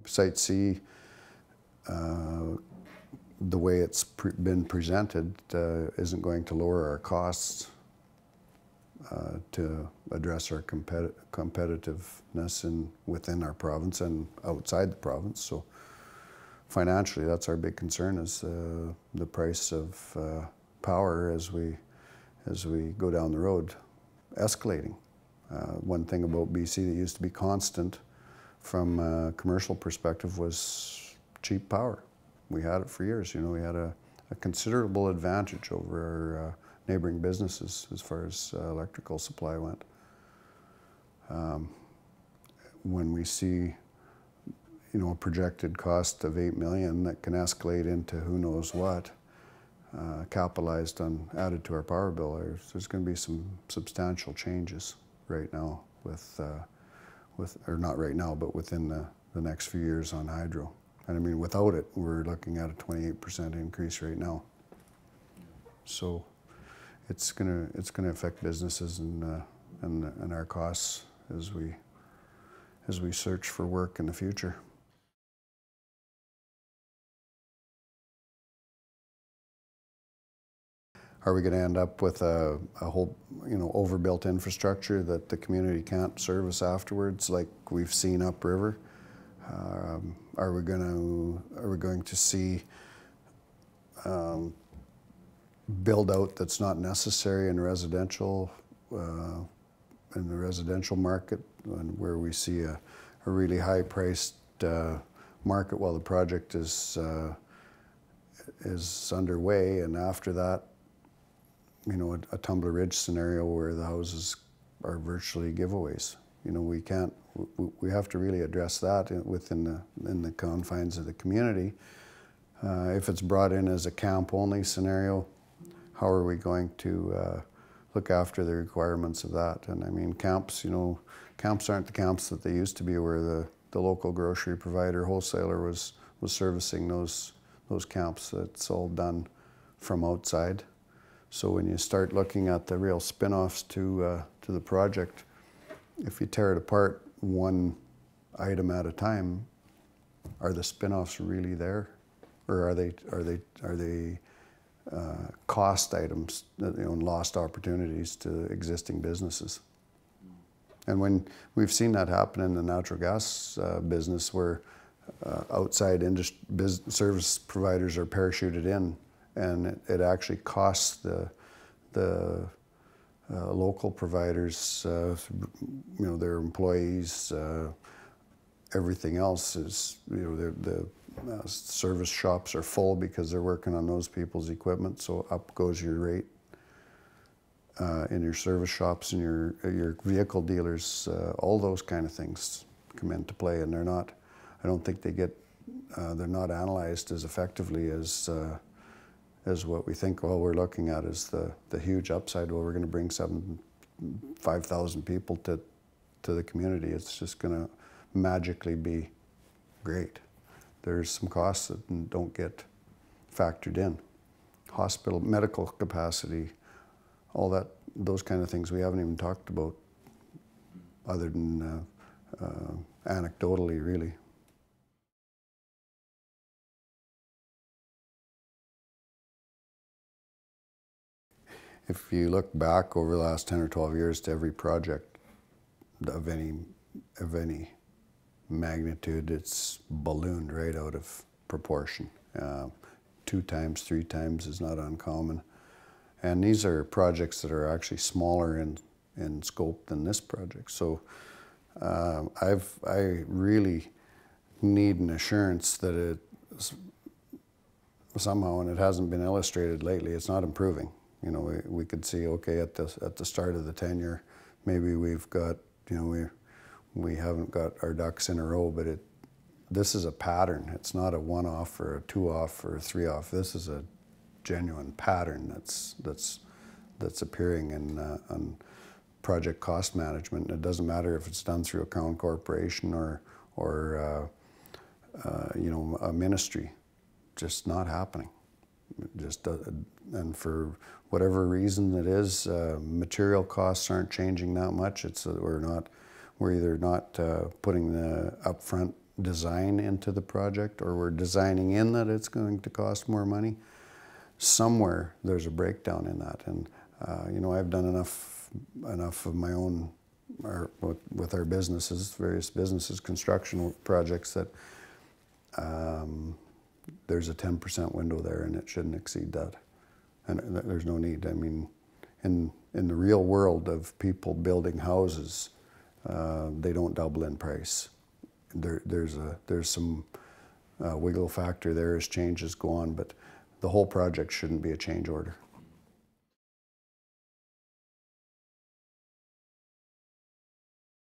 Site C, the way it's been presented isn't going to lower our costs to address our competitiveness within our province and outside the province. So financially, that's our big concern, is the price of power as we go down the road, escalating. One thing about BC that used to be constant from a commercial perspective was cheap power. We had it for years. You know, we had a considerable advantage over our neighboring businesses as far as electrical supply went. When we see, you know, a projected cost of $8 million that can escalate into who knows what, capitalized on, added to our power bill, there's going to be some substantial changes right now or not right now, but within the next few years on hydro. And I mean, without it, we're looking at a 28% increase right now. So it's gonna affect businesses and our costs as we search for work in the future. Are we going to end up with a whole, you know, overbuilt infrastructure that the community can't service afterwards, like we've seen upriver? Are we going to see build out that's not necessary in the residential market, and where we see a really high-priced market while the project is underway, and after that, you know, a Tumbler Ridge scenario where the houses are virtually giveaways. You know, we have to really address that in the confines of the community. If it's brought in as a camp-only scenario, how are we going to look after the requirements of that? And I mean, camps, you know, camps aren't the camps that they used to be, where the local grocery provider, wholesaler was servicing those camps. It's all done from outside. So when you start looking at the real spin-offs to the project, if you tear it apart one item at a time, are the spin-offs really there, or are they cost items, you know, and lost opportunities to existing businesses? And when we've seen that happen in the natural gas business, where outside service providers are parachuted in, and it actually costs the local providers, you know, their employees, everything else is, you know, the service shops are full because they're working on those people's equipment, so up goes your rate in your service shops and your vehicle dealers. All those kind of things come into play, and I don't think they're not analyzed as effectively as what we think. All we're looking at is the huge upside. Well, we're going to bring 5,000 people to the community. It's just going to magically be great. There's some costs that don't get factored in. Hospital, medical capacity, all that, those kind of things we haven't even talked about, other than anecdotally, really. If you look back over the last 10 or 12 years to every project of any magnitude, it's ballooned right out of proportion. 2 times, 3 times is not uncommon. And these are projects that are actually smaller in scope than this project. So I really need an assurance that it somehow, and it hasn't been illustrated lately, it's not improving. You know, we could see, okay, at the start of the tenure, maybe we've got, you know, we haven't got our ducks in a row, but this is a pattern. It's not a one-off or a 2-off or a 3-off. This is a genuine pattern that's appearing on project cost management. And it doesn't matter if it's done through a Crown corporation or you know, a ministry. Just not happening. Just and for whatever reason it is, material costs aren't changing that much. It's we're either not putting the upfront design into the project, or we're designing in that it's going to cost more money, somewhere there's a breakdown in that. And you know, I've done enough of my own, with our businesses, various businesses, construction projects, that there's a 10% window there, and it shouldn't exceed that. And there's no need. I mean, in the real world of people building houses, they don't double in price. There's some wiggle factor there as changes go on, but the whole project shouldn't be a change order.